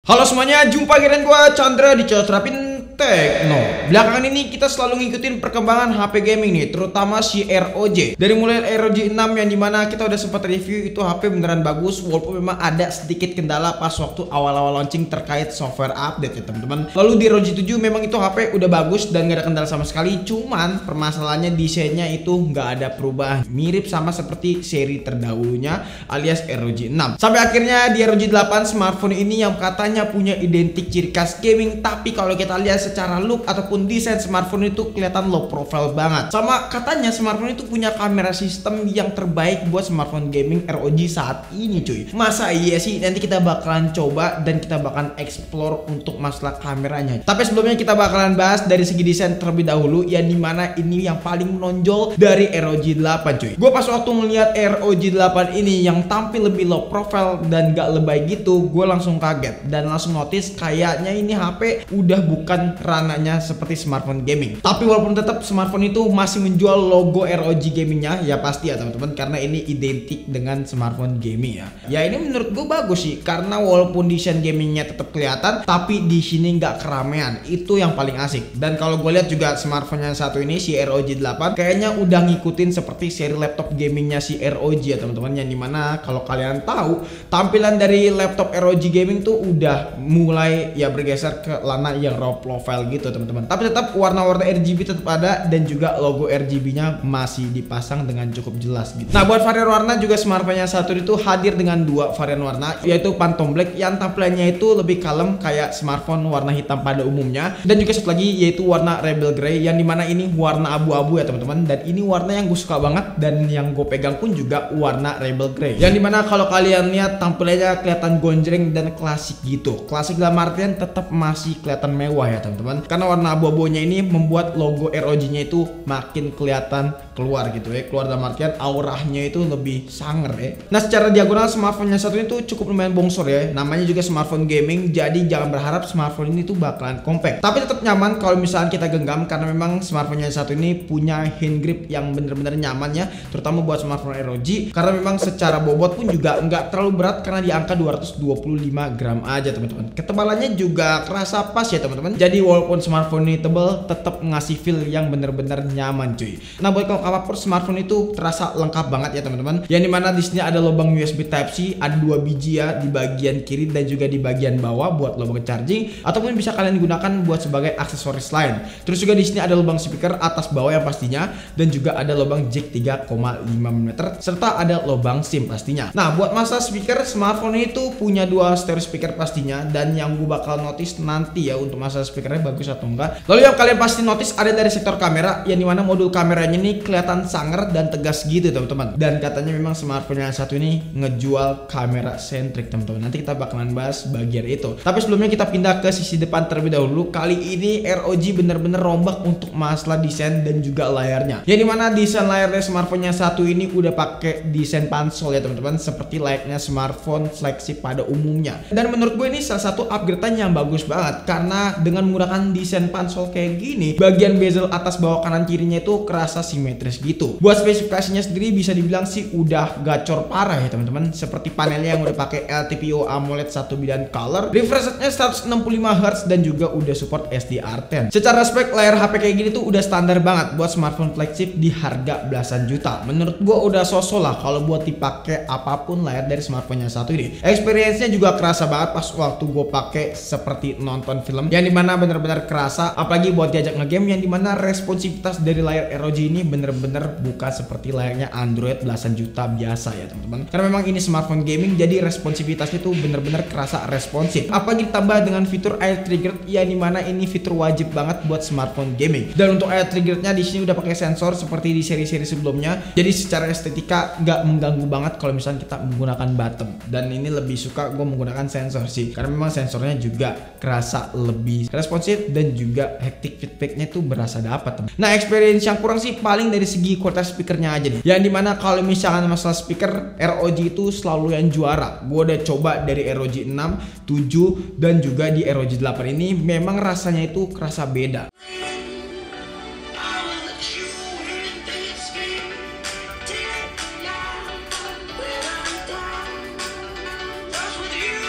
Halo semuanya, jumpa dengan gua Chandra di channel Terapin Tekno. Belakangan ini kita selalu ngikutin perkembangan HP gaming nih, terutama si ROG. Dari mulai ROG 6 yang dimana kita udah sempat review, itu HP beneran bagus, walaupun memang ada sedikit kendala pas waktu awal-awal launching terkait software update ya teman-teman. Lalu di ROG 7 memang itu HP udah bagus dan gak ada kendala sama sekali, cuman permasalahannya desainnya itu nggak ada perubahan, mirip sama seperti seri terdahulunya alias ROG 6. Sampai akhirnya di ROG 8 smartphone ini yang katanya punya identik ciri khas gaming, tapi kalau kita lihat secara look ataupun desain smartphone itu kelihatan low profile banget. Sama katanya smartphone itu punya kamera sistem yang terbaik buat smartphone gaming ROG saat ini cuy. Masa iya sih? Nanti kita bakalan coba dan kita bakalan explore untuk masalah kameranya. Tapi sebelumnya kita bakalan bahas dari segi desain terlebih dahulu, yang dimana ini yang paling menonjol dari ROG 8 cuy. Gue pas waktu ngeliat ROG 8 ini yang tampil lebih low profile dan gak lebay gitu, gue langsung kaget dan langsung notice kayaknya ini HP udah bukan ranahnya seperti smartphone gaming. Tapi walaupun tetap smartphone itu masih menjual logo ROG gamingnya, ya pasti ya teman-teman, karena ini identik dengan smartphone gaming ya. Ya ini menurut gue bagus sih, karena walaupun desain gamingnya tetap kelihatan, tapi di sini nggak keramaian. Itu yang paling asik. Dan kalau gue lihat juga smartphone yang satu ini si ROG 8 kayaknya udah ngikutin seperti seri laptop gamingnya si ROG ya teman-teman. Yang dimana kalau kalian tahu tampilan dari laptop ROG gaming tuh udah mulai ya bergeser ke lana yang raw profile gitu teman-teman. Tapi tetap warna-warna RGB tetap ada dan juga logo RGB-nya masih dipasang dengan cukup jelas gitu. Nah, buat varian warna juga smartphone yang satu itu hadir dengan dua varian warna, yaitu Phantom Black yang tampilannya itu lebih kalem kayak smartphone warna hitam pada umumnya, dan juga satu lagi yaitu warna Rebel Grey yang dimana ini warna abu-abu ya teman-teman. Dan ini warna yang gue suka banget dan yang gue pegang pun juga warna Rebel Grey, yang dimana kalau kalian lihat tampilannya kelihatan gonjreng dan klasik gitu. Klasik dalam artian tetap masih kelihatan mewah ya teman-teman, karena warna abu-abunya ini membuat logo ROG-nya itu makin kelihatan keluar gitu ya, keluar dalam artian auranya itu lebih sangar ya. Nah, secara diagonal smartphone-nya satu ini tuh cukup lumayan bongsor ya, namanya juga smartphone gaming, jadi jangan berharap smartphone ini tuh bakalan compact, tapi tetap nyaman kalau misalnya kita genggam, karena memang smartphone-nya satu ini punya hand grip yang bener-bener nyaman ya, terutama buat smartphone ROG, karena memang secara bobot pun juga nggak terlalu berat, karena di angka 225 gram aja teman-teman. Ketebalannya juga kerasa pas ya teman-teman, jadi walaupun smartphone ini tebal tetap ngasih feel yang bener-bener nyaman cuy. Nah, buat kalau apapun smartphone itu terasa lengkap banget ya teman-teman, yang dimana di sini ada lubang USB Type C, ada 2 biji ya di bagian kiri dan juga di bagian bawah buat lubang charging, ataupun bisa kalian gunakan buat sebagai aksesoris lain. Terus juga di sini ada lubang speaker atas bawah yang pastinya, dan juga ada lubang jack 3,5 mm serta ada lubang SIM pastinya. Nah, buat masa speaker, smartphone itu punya 2 stereo speaker pastinya, dan yang gue bakal notice nanti ya untuk masa speakernya bagus atau enggak. Lalu yang kalian pasti notice ada dari sektor kamera, yang dimana modul kameranya ini kelihatan sangar dan tegas gitu teman-teman. Dan katanya memang smartphone yang satu ini ngejual kamera sentrik teman-teman. Nanti kita bakalan bahas bagian itu. Tapi sebelumnya kita pindah ke sisi depan terlebih dahulu. Kali ini ROG bener-bener rombak untuk masalah desain dan juga layarnya. Yang dimana desain layarnya smartphone yang satu ini udah pakai desain pansol ya teman-teman, seperti layaknya smartphone flagship pada umumnya. Dan menurut gue ini salah satu upgradean yang bagus banget, karena dengan menggunakan desain pansol kayak gini, bagian bezel atas bawah kanan kirinya itu kerasa simetris gitu. Buat spesifikasinya sendiri bisa dibilang sih udah gacor parah ya teman-teman, seperti panelnya yang udah pakai LTPO AMOLED 1 bidang color, refresh rate-nya 165 Hz dan juga udah support SDR10. Secara spek layar HP kayak gini tuh udah standar banget buat smartphone flagship di harga belasan juta. Menurut gua udah sosok lah kalau buat dipakai apapun layar dari smartphone yang satu ini. Experience-nya juga kerasa banget pas waktu gue pakai seperti nonton film, yang dimana bener-bener kerasa, apalagi buat diajak ngegame, yang dimana responsivitas dari layar ROG ini bener-bener bukan seperti layarnya Android belasan juta biasa ya teman-teman, karena memang ini smartphone gaming, jadi responsivitasnya tuh bener-bener kerasa responsif. Apalagi ditambah dengan fitur eye trigger, yang dimana ini fitur wajib banget buat smartphone gaming. Dan untuk eye triggernya di sini udah pakai sensor seperti di seri-seri sebelumnya, jadi secara estetika nggak mengganggu banget kalau misalnya kita menggunakan button. Dan ini lebih suka gue menggunakan sensor sih, karena memang sensornya juga kerasa lebih responsif dan juga haptic feedbacknya tuh berasa dapat. Nah, experience yang kurang sih paling dari segi kualitas speakernya aja nih, yang dimana kalau misalkan masalah speaker, ROG itu selalu yang juara. Gue udah coba dari ROG 6, 7 dan juga di ROG 8 ini memang rasanya itu kerasa beda.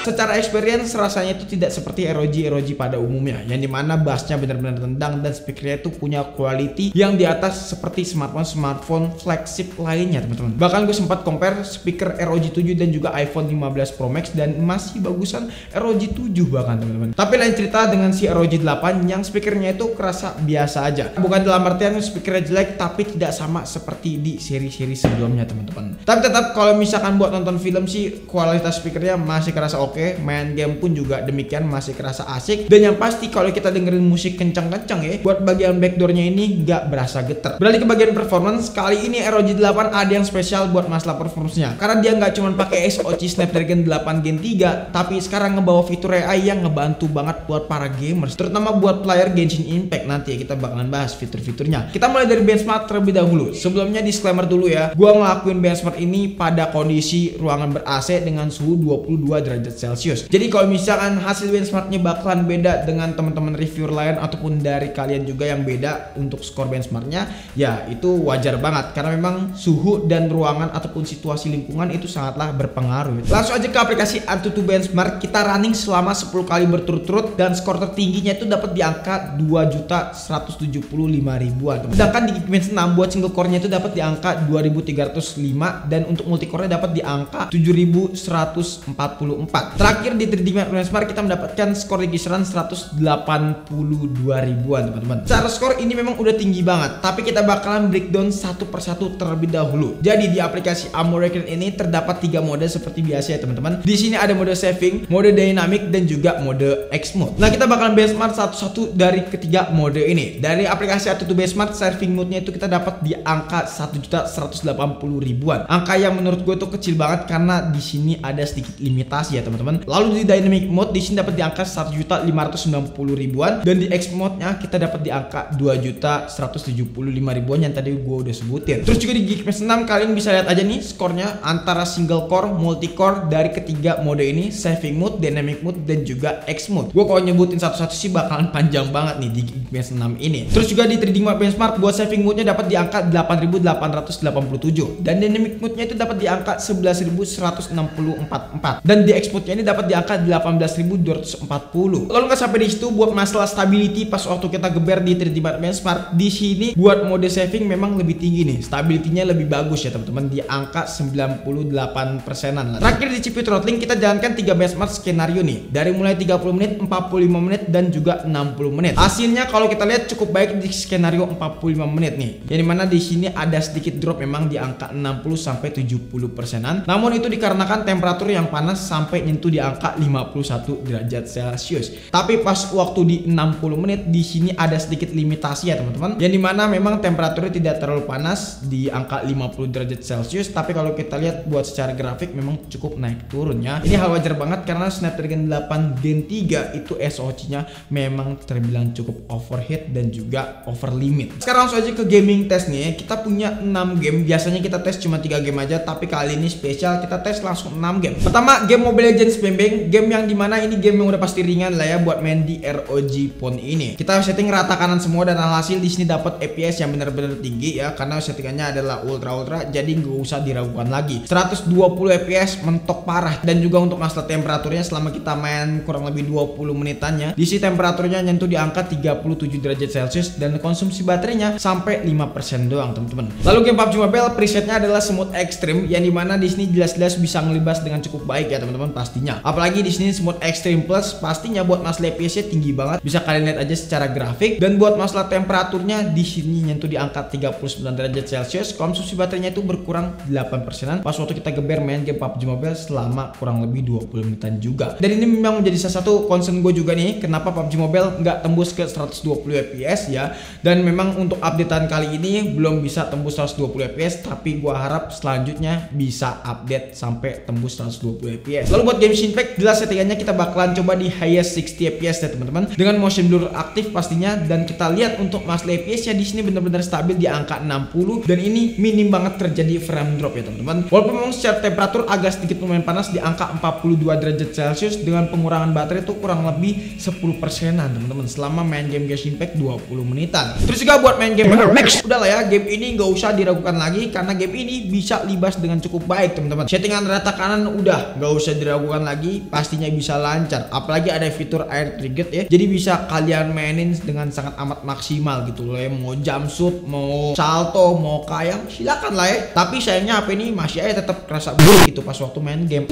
Secara experience rasanya itu tidak seperti ROG pada umumnya, yang dimana bassnya benar-benar tendang dan speakernya itu punya quality yang di atas seperti smartphone flagship lainnya teman-teman. Bahkan gue sempat compare speaker ROG 7 dan juga iPhone 15 Pro Max dan masih bagusan ROG 7 bahkan teman-teman. Tapi lain cerita dengan si ROG 8 yang speakernya itu kerasa biasa aja. Bukan dalam artian speakernya jelek, tapi tidak sama seperti di seri-seri sebelumnya teman-teman. Tapi tetap kalau misalkan buat nonton film sih kualitas speakernya masih kerasa oke. Main game pun juga demikian masih kerasa asik. Dan yang pasti kalau kita dengerin musik kencang-kencang ya, buat bagian backdoornya ini nggak berasa geter. Beralih ke bagian performance, kali ini ROG 8 ada yang spesial buat masalah performance-nya. Karena dia nggak cuma pakai SoC Snapdragon 8 Gen 3, tapi sekarang ngebawa fitur AI yang ngebantu banget buat para gamers, terutama buat player Genshin Impact. Nanti ya kita bakalan bahas fitur-fiturnya. Kita mulai dari benchmark terlebih dahulu. Sebelumnya disclaimer dulu ya, gua ngelakuin benchmark ini pada kondisi ruangan ber-AC dengan suhu 22 derajat Celcius. Jadi kalau misalkan hasil benchmarknya bakalan beda dengan teman-teman reviewer lain ataupun dari kalian juga yang beda untuk skor benchmarknya, ya itu wajar banget karena memang suhu dan ruangan ataupun situasi lingkungan itu sangatlah berpengaruh. Langsung aja ke aplikasi AnTuTu Benchmark, kita running selama 10 kali berturut-turut dan skor tertingginya itu dapat di angka 2.175.000-an. Sedangkan di Geekbench 6 buat single core-nya itu dapat di angka 2.305 dan untuk multicore-nya dapat di angka 7.144. Terakhir di 3D Mark Benchmark kita mendapatkan skor di kisaran 182.000-an teman-teman. Secara skor ini memang udah tinggi banget, tapi kita bakalan breakdown satu persatu terlebih dahulu. Jadi di aplikasi Amorekin ini terdapat 3 mode seperti biasa ya teman-teman. Di sini ada mode saving, mode dynamic dan juga mode X mode. Nah, kita bakalan benchmark satu-satu dari ketiga mode ini. Dari aplikasi AnTuTu Benchmark, saving mode-nya itu kita dapat di angka 1.180.000-an. Angka yang menurut gue tuh kecil banget karena di sini ada sedikit limitasi ya teman-teman. Lalu di dynamic mode di sini dapat di angka 1.590.000-an dan di X mode-nya kita dapat di angka 2.175.000-an yang tadi gue udah sebutin. Terus juga di Geekbench 6 kalian bisa lihat aja nih skornya antara single core, multi core dari ketiga mode ini, saving mode, dynamic mode dan juga X mode. Gue kalau nyebutin satu-satu sih bakalan panjang banget nih di Geekbench 6 ini. Terus juga di 3D Mark Benchmark buat saving mode-nya dapat di angka 8.887 dan dynamic mode-nya itu dapat di angka 11.164 dan di X mode-nya ini dapat di angka 18.240. Lalu nggak sampai di situ, buat masalah stability pas waktu kita geber di 3D Mark Benchmark, di sini buat mode saving memang lebih tinggi nih, stability-nya lebih bagus ya teman-teman, di angka 98%-an lah. Terakhir di CPU throttling kita jalankan 3 benchmark skenario nih, dari mulai 30 menit, 45 menit dan juga 60 menit. Hasilnya kalau kita lihat cukup baik di skenario 45 menit nih. Yang dimana di sini ada sedikit drop memang di angka 60-70%-an. Namun itu dikarenakan temperatur yang panas sampai nyentuh di angka 51 derajat Celcius. Tapi pas waktu di 60 menit di sini ada sedikit limitasi ya teman-teman. Yang dimana memang temperaturnya tidak terlalu panas di angka 50 derajat Celcius, tapi kalau kita lihat buat secara grafik memang cukup naik turun ya. Ini hal wajar banget karena Snapdragon 8 Gen 3 itu SoC-nya memang terbilang cukup overheat dan juga over limit. Sekarang langsung aja ke gaming test nih ya. Kita punya 6 game. Biasanya kita tes cuma 3 game aja, tapi kali ini spesial kita tes langsung 6 game. Pertama, game Mobile Legends Bang, game yang dimana ini game yang udah pasti ringan lah ya buat main di ROG Phone ini. Kita setting rata kanan semua dan alhasil di sini dapat FPS yang benar-benar tinggi ya, karena settingannya adalah ultra, jadi nggak usah diragukan lagi. 120 FPS mentok parah. Dan juga untuk masalah temperaturnya, selama kita main kurang lebih 20 menitannya, di sini temperaturnya nyentuh di angka 37 derajat Celcius dan konsumsi baterainya sampai 5% doang teman-teman. Lalu game PUBG Mobile presetnya adalah smooth extreme, yang dimana di sini jelas-jelas bisa ngelibas dengan cukup baik ya teman-teman pastinya. Apalagi di sini smooth extreme plus pastinya buat masalah FPS-nya tinggi banget, bisa kalian lihat aja secara grafik. Dan buat masalah temperaturnya di sini nyentuh di angka 39 derajat Celcius, konsumsi baterainya itu berkurang 8%-an pas waktu kita geber main game PUBG Mobile selama kurang lebih 20 menitan juga. Dan ini memang menjadi salah satu concern gue juga nih, kenapa PUBG Mobile nggak tembus ke 120 FPS ya. Dan memang untuk updatean kali ini belum bisa tembus 120 FPS, tapi gue harap selanjutnya bisa update sampai tembus 120 FPS. Lalu buat Genshin Impact jelas settingannya kita bakalan coba di highest 60 FPS ya teman-teman, dengan motion blur aktif pastinya. Dan kita lihat untuk masalah FPS ya di sini benar-benar stabil di angka 60 dan ini minim banget terjadi frame drop ya teman-teman. Walaupun memang secara temperatur agak sedikit lumayan panas di angka 42 derajat Celcius dengan pengurangan baterai itu kurang lebih 10%-an teman-teman selama main game Genshin Impact 20 menitan. Terus juga buat main game Max, udah lah ya, game ini nggak usah diragukan lagi karena game ini bisa libas dengan cukup baik teman-teman. Settingan rata kanan udah nggak usah diragukan diragukan lagi, pastinya bisa lancar. Apalagi ada fitur air trigger ya, jadi bisa kalian mainin dengan sangat amat maksimal gitu loh ya. Mau jump shoot, mau salto, mau kayang, silakan lah ya. Tapi sayangnya HP ini masih aja tetap kerasa buruk gitu pas waktu main game.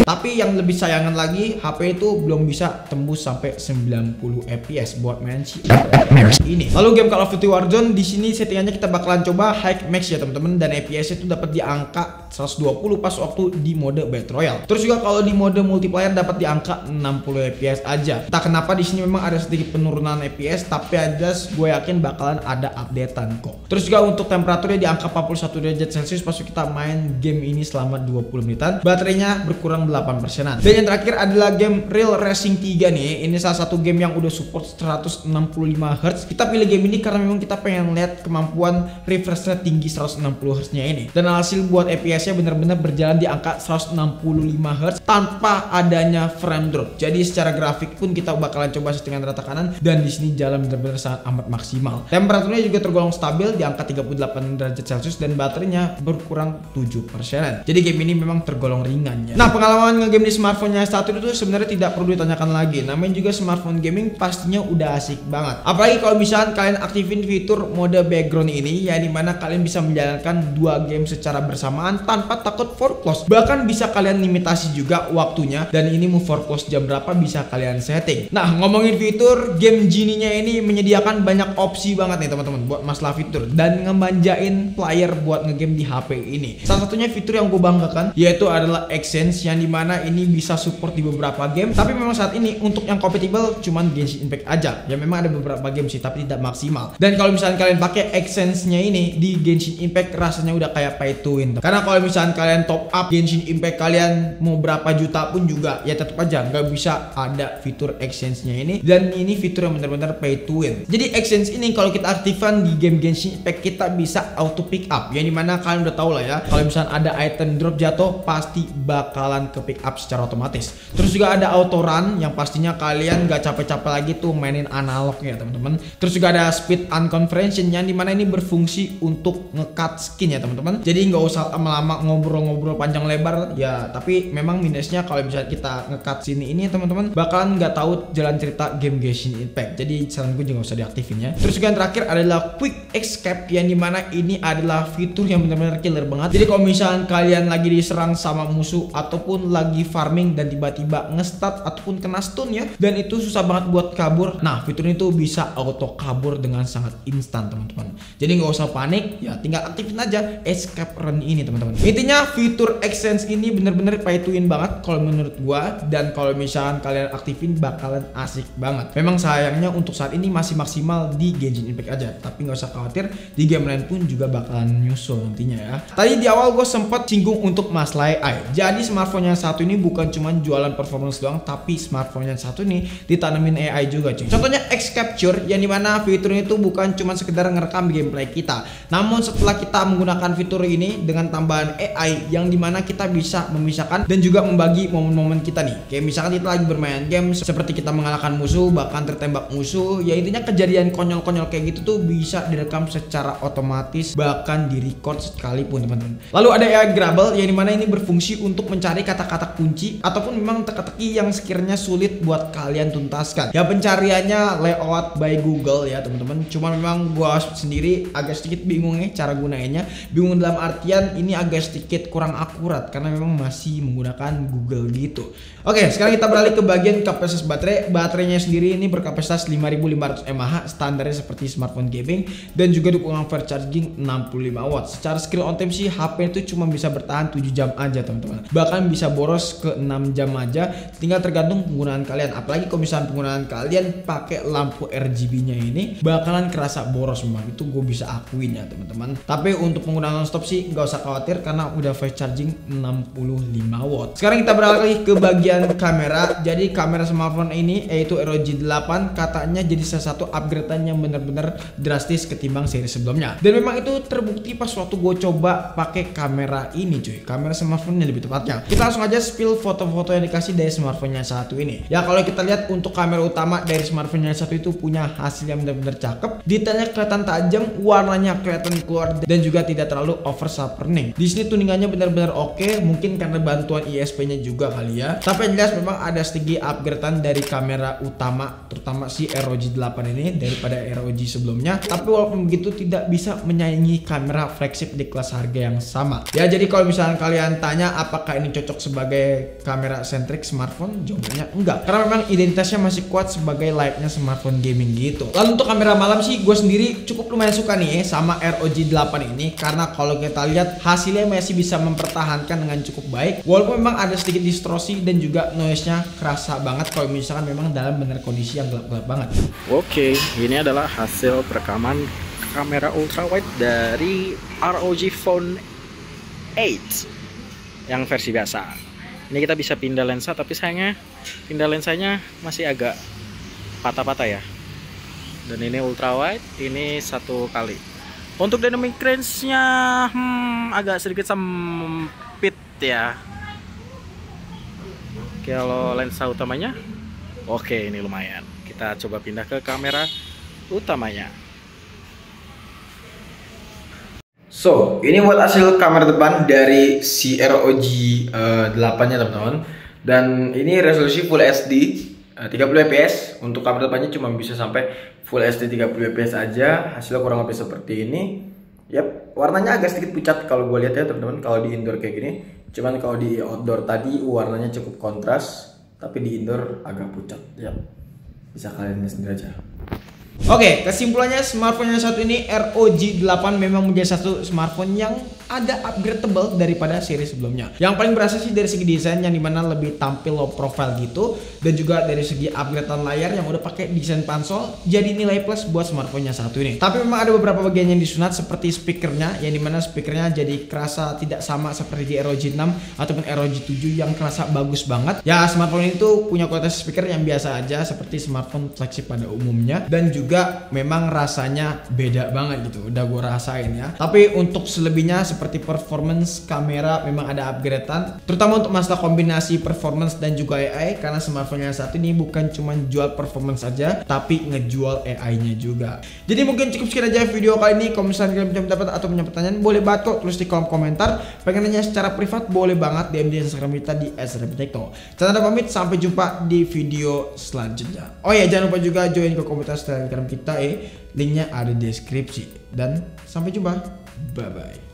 Tapi yang lebih sayangan lagi, HP itu belum bisa tembus sampai 90 fps buat main si ini. Lalu game Call of Duty Warzone di sini settingannya kita bakalan coba high max ya teman-teman, dan fps itu dapat di angka 120 pas waktu di mode Battle Royale. Terus juga kalau di mode multiplayer dapat di angka 60 fps aja. Entah kenapa di sini memang ada sedikit penurunan fps, tapi aja gue yakin bakalan ada updatean kok. Terus juga untuk temperaturnya di angka 41 derajat Celcius pas kita main game ini selama 20 menitan. Baterainya berkurang 8%. Dan yang terakhir adalah game Real Racing 3 nih. Ini salah satu game yang udah support 165 Hz. Kita pilih game ini karena memang kita pengen lihat kemampuan refresh rate tinggi 160 Hz nya ini. Dan hasil buat FPS nya benar-benar berjalan di angka 165 Hz tanpa adanya frame drop. Jadi secara grafik pun kita bakalan coba settingan rata kanan, dan di sini jalan benar-benar sangat amat maksimal. Temperaturnya juga tergolong stabil di angka 38 derajat Celcius, dan baterainya berkurang 7%. Jadi game ini memang tergolong ringan ya. Nah, pengalaman ngegame di smartphone-nya satu itu sebenarnya tidak perlu ditanyakan lagi. Namanya juga smartphone gaming, pastinya udah asik banget. Apalagi kalau misalkan kalian aktifin fitur mode background ini, ya dimana kalian bisa menjalankan dua game secara bersamaan tanpa takut foreclose. Bahkan bisa kalian limitasi juga waktunya, dan ini mau foreclose jam berapa bisa kalian setting. Nah, ngomongin fitur, game Genie-nya ini menyediakan banyak opsi banget nih teman-teman buat masalah fitur, dan ngemanjain player buat ngegame di HP ini. Salah satunya fitur yang gue banggakan yaitu adalah Exchange, yang dimana ini bisa support di beberapa game, tapi memang saat ini untuk yang compatible cuman Genshin Impact aja. Ya memang ada beberapa game sih, tapi tidak maksimal. Dan kalau misalnya kalian pakai Exchange-nya ini di Genshin Impact, rasanya udah kayak pay to win. Karena kalau misalnya kalian top up Genshin Impact kalian mau berapa juta pun juga ya tetap aja nggak bisa ada fitur Exchange-nya ini. Dan ini fitur yang benar-benar pay to win. Jadi Exchange ini kalau kita aktifkan di game Genshin Impact, kita bisa auto pick up. Yang dimana kalian udah tahu lah ya, kalau misalnya ada item drop jatuh pasti bakalan ke pick up secara otomatis. Terus juga ada auto run yang pastinya kalian gak capek-capek lagi tuh mainin analog ya teman-teman. Terus juga ada speed unconversion yang dimana ini berfungsi untuk nge-cut skin ya teman-teman. Jadi nggak usah lama-lama ngobrol-ngobrol panjang lebar ya. Tapi memang minusnya kalau misalnya kita nge-cut sini ini teman-teman, bakalan nggak tahu jalan cerita game Genshin Impact. Jadi saran gue juga usah diaktifin ya. Terus juga yang terakhir adalah quick escape, yang dimana ini adalah fitur yang benar-benar killer banget. Jadi kalau misalnya kalian lagi diserang sama musuh ataupun lagi farming dan tiba-tiba nge-stun ataupun kena stun ya, dan itu susah banget buat kabur. Nah, fitur ini tuh bisa auto kabur dengan sangat instan teman-teman. Jadi nggak usah panik ya, tinggal aktifin aja escape run ini teman-teman. Intinya fitur Exchange ini bener-bener pay to win banget kalau menurut gua, dan kalau misalkan kalian aktifin bakalan asik banget. Memang sayangnya untuk saat ini masih maksimal di Genshin Impact aja, tapi nggak usah khawatir, di game lain pun juga bakalan nyusul nantinya ya. Tadi di awal gue sempat singgung untuk masalah AI. Jadi smartphone yang satu ini bukan cuma jualan performance doang, tapi smartphone yang satu ini ditanamin AI juga cuy. Contohnya X Capture, yang dimana fitur itu bukan cuma sekedar ngerekam gameplay kita, namun setelah kita menggunakan fitur ini dengan tambahan AI, yang dimana kita bisa memisahkan dan juga membagi momen-momen kita nih. Kayak misalkan kita lagi bermain game seperti kita mengalahkan musuh, bahkan tertembak musuh, ya intinya kejadian konyol-konyol kayak gitu tuh bisa direkam secara otomatis, bahkan di record sekalipun teman-teman. Lalu ada AI Grabble, yang dimana ini berfungsi untuk mencari kata-kata kunci ataupun memang teka-teki yang sekiranya sulit buat kalian tuntaskan. Ya pencariannya layout by Google ya teman-teman. Cuma memang gua sendiri agak sedikit bingung ya cara gunainnya. Bingung dalam artian ini agak sedikit kurang akurat karena memang masih menggunakan Google gitu. Oke, sekarang kita beralih ke bagian kapasitas baterai. Baterainya sendiri ini berkapasitas 5500 mAh, standarnya seperti smartphone gaming, dan juga dukungan fast charging 65 watt. Secara skill on time sih HP itu cuma bisa bertahan 7 jam aja teman-teman. Bahkan bisa boros ke 6 jam aja, tinggal tergantung penggunaan kalian. Apalagi kalau misalnya penggunaan kalian pakai lampu RGB-nya ini bakalan kerasa boros memang. Itu gue bisa akuin ya teman-teman. Tapi untuk penggunaan non-stop sih nggak usah khawatir karena udah fast charging 65 watt. Sekarang kita beralih ke bagian kamera. Jadi kamera smartphone ini yaitu ROG 8 katanya jadi salah satu upgrade yang benar-benar drastis ketimbang seri sebelumnya. Dan memang itu terbukti pas waktu gue coba pakai kamera ini cuy. Kamera smartphone-nya lebih tepatnya. Kita langsung aja spill foto-foto yang dikasih dari smartphone-nya satu ini. Ya kalau kita lihat untuk kamera utama dari smartphone-nya satu itu punya hasil yang benar-benar cakep. Detailnya kelihatan tajam adem, warnanya kelihatan keluar dan juga tidak terlalu over sharpening. Di sini tuningannya benar-benar oke, mungkin karena bantuan ISP-nya juga kali ya. Tapi yang jelas memang ada sedikit upgradean dari kamera utama, terutama si ROG 8 ini daripada ROG sebelumnya. Tapi walaupun begitu tidak bisa menyaingi kamera flagship di kelas harga yang sama. Ya jadi kalau misalnya kalian tanya apakah ini cocok sebagai kamera centric smartphone, jawabannya enggak. Karena memang identitasnya masih kuat sebagai layaknya smartphone gaming gitu. Lalu untuk kamera malam sih gue sendiri cukup lumayan suka nih sama ROG 8 ini, karena kalau kita lihat hasilnya masih bisa mempertahankan dengan cukup baik walaupun memang ada sedikit distorsi dan juga noise-nya kerasa banget kalau misalkan memang dalam benar kondisi yang gelap-gelap banget. Oke, ini adalah hasil perekaman kamera ultrawide dari ROG Phone 8 yang versi biasa. Ini kita bisa pindah lensa, tapi sayangnya pindah lensanya masih agak patah-patah ya. Dan ini ultrawide, ini 1 kali. Untuk dynamic range-nya agak sedikit sempit ya. Kalau lensa utamanya, oke, ini lumayan. Kita coba pindah ke kamera utamanya. So, ini buat hasil kamera depan dari si ROG 8-nya teman-teman. Dan ini resolusi Full HD 30 fps. Untuk kamera depannya cuma bisa sampai Full HD 30 fps aja. Hasilnya kurang lebih seperti ini. Yap, warnanya agak sedikit pucat kalau gue lihat ya teman-teman, kalau di indoor kayak gini. Cuman kalau di outdoor tadi warnanya cukup kontras, tapi di indoor agak pucat. Yap, bisa kalian lihat sendiri aja. Oke, kesimpulannya smartphone yang satu ini ROG 8 memang menjadi satu smartphone yang ada upgradable daripada seri sebelumnya. Yang paling berasa sih dari segi desain yang dimana lebih tampil low profile gitu, dan juga dari segi upgradean layar yang udah pakai desain pansol, jadi nilai plus buat smartphone yang satu ini. Tapi memang ada beberapa bagian yang disunat seperti speakernya, yang dimana speakernya jadi kerasa tidak sama seperti di ROG 6 ataupun ROG 7 yang kerasa bagus banget. Ya smartphone itu punya kualitas speaker yang biasa aja seperti smartphone flagship pada umumnya, dan juga memang rasanya beda banget gitu, udah gue rasain ya. Tapi untuk selebihnya seperti performance kamera memang ada upgradean, terutama untuk masalah kombinasi performance dan juga AI, karena smartphone yang satu ini bukan cuma jual performance aja tapi ngejual AI-nya juga. Jadi mungkin cukup sekian aja video kali ini. Kalau misalnya kalian punya pendapat atau punya pertanyaan, boleh banget kok tulis di kolom komentar. Pengen nanya secara privat, boleh banget DM di Instagram kita di @sreptekno. Chandra pamit, sampai jumpa di video selanjutnya. Oh ya, jangan lupa juga join ke komunitas Telegram kita, linknya ada di deskripsi. Dan sampai jumpa, bye bye.